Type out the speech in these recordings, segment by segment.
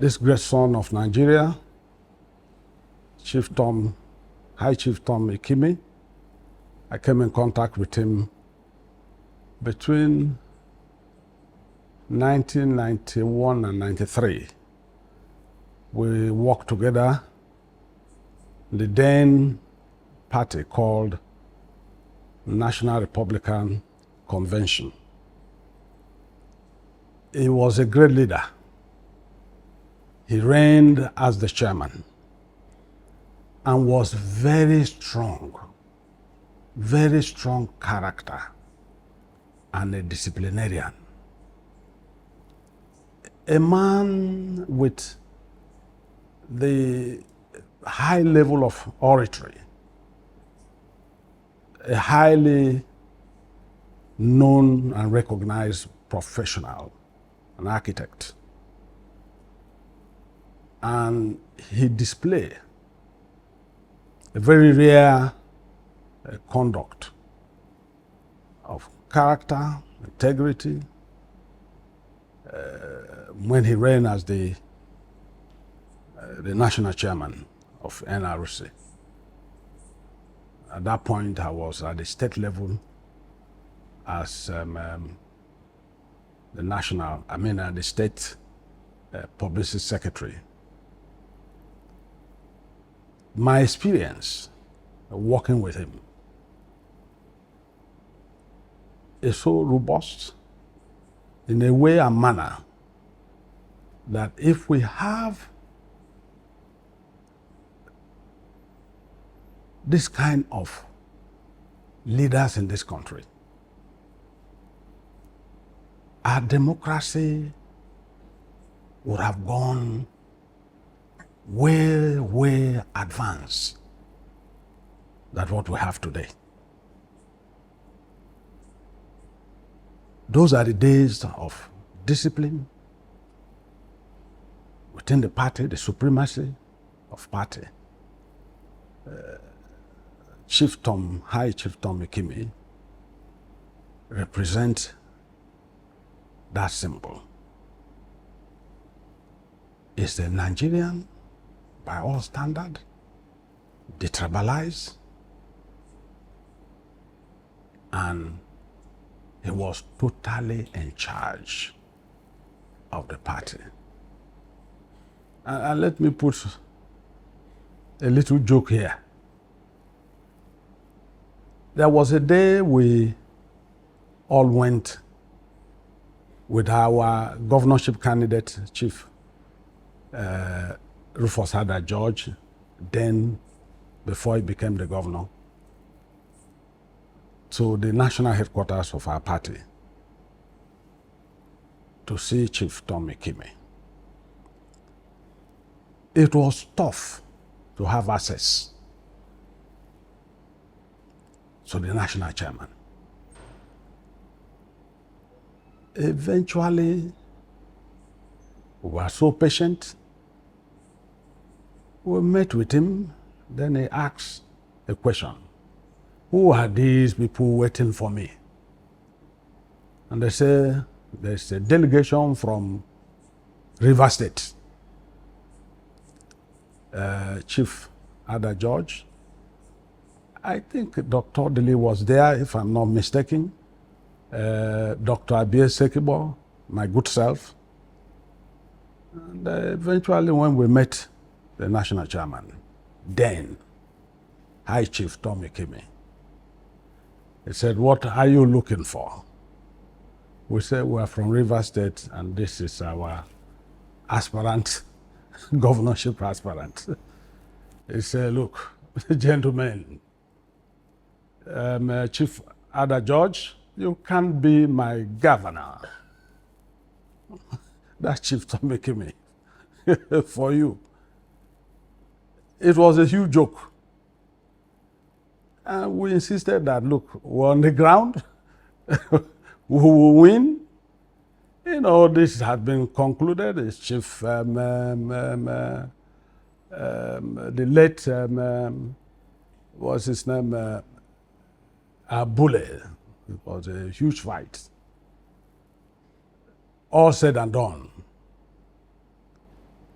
This great son of Nigeria, High Chief Tom Ikimi, I came in contact with him between 1991 and 93. We worked together in the then party called National Republican Convention. He was a great leader. He reigned as the chairman and was very strong character and a disciplinarian. A man with the high level of oratory, a highly known and recognized professional, an architect. And he displayed a very rare conduct of character, integrity, when he reigned as the national chairman of NRC. At that point, I was at the state level as the state publicity secretary. My experience working with him is so robust in a way and manner that if we have this kind of leaders in this country, our democracy would have gone way advanced than what we have today. Those are the days of discipline within the party, the supremacy of party. High Chief Tom Ikimi represent that symbol. Is a Nigerian by all standard, detribalized, and he was totally in charge of the party. And let me put a little joke here. There was a day we all went with our governorship candidate, Chief Rufus George, then before he became the governor, to the national headquarters of our party to see Chief Tom Ikimi. It was tough to have access to the national chairman. Eventually, we were so patient. We met with him, then he asked a question. Who are these people waiting for me? And they say, there's a delegation from Rivers State. Chief Ada George, I think Dr. Dele was there, if I'm not mistaken. Dr. Abie Sekibo, my good self. And eventually when we met the national chairman, then High Chief Tom Ikimi, he said, what are you looking for? We said, we are from Rivers State and this is our aspirant, governorship aspirant. He said, look, gentlemen, Chief Ada George, you can't be my governor. That's Chief Tom Ikimi for you. It was a huge joke. And we insisted that, look, we're on the ground, we will win. You know, this had been concluded. It's Chief, the late, what's his name, Abule. It was a huge fight. All said and done.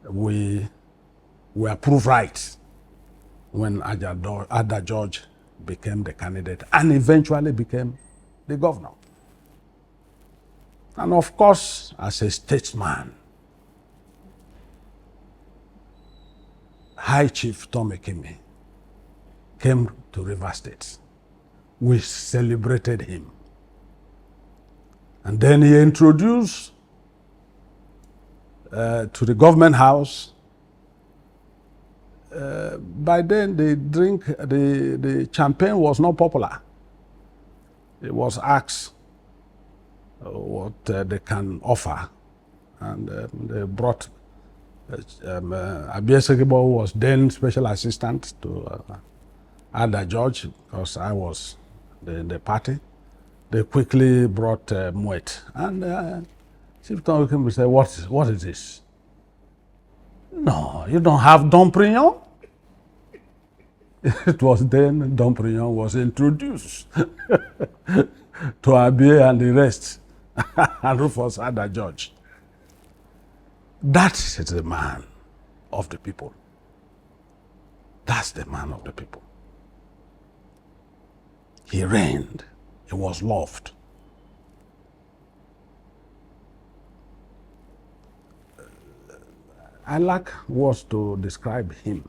we were proved right when Ada George became the candidate and eventually became the governor. And of course, as a statesman, High Chief Tom Ikimi came to Rivers State. We celebrated him. And then he introduced to the government house. By then, the champagne was not popular. It was asked what they can offer. And they brought Abia Sekibo, who was then special assistant to Ada George, because I was in the party. They quickly brought Moet. And Chief Tom Ikimi said, what is this? No, you don't have Dom Prignon? It was then Dom Prignon was introduced to Abia and the rest, and Rufus Ada George. That is the man of the people. That's the man of the people. He reigned. He was loved. I lack words to describe him.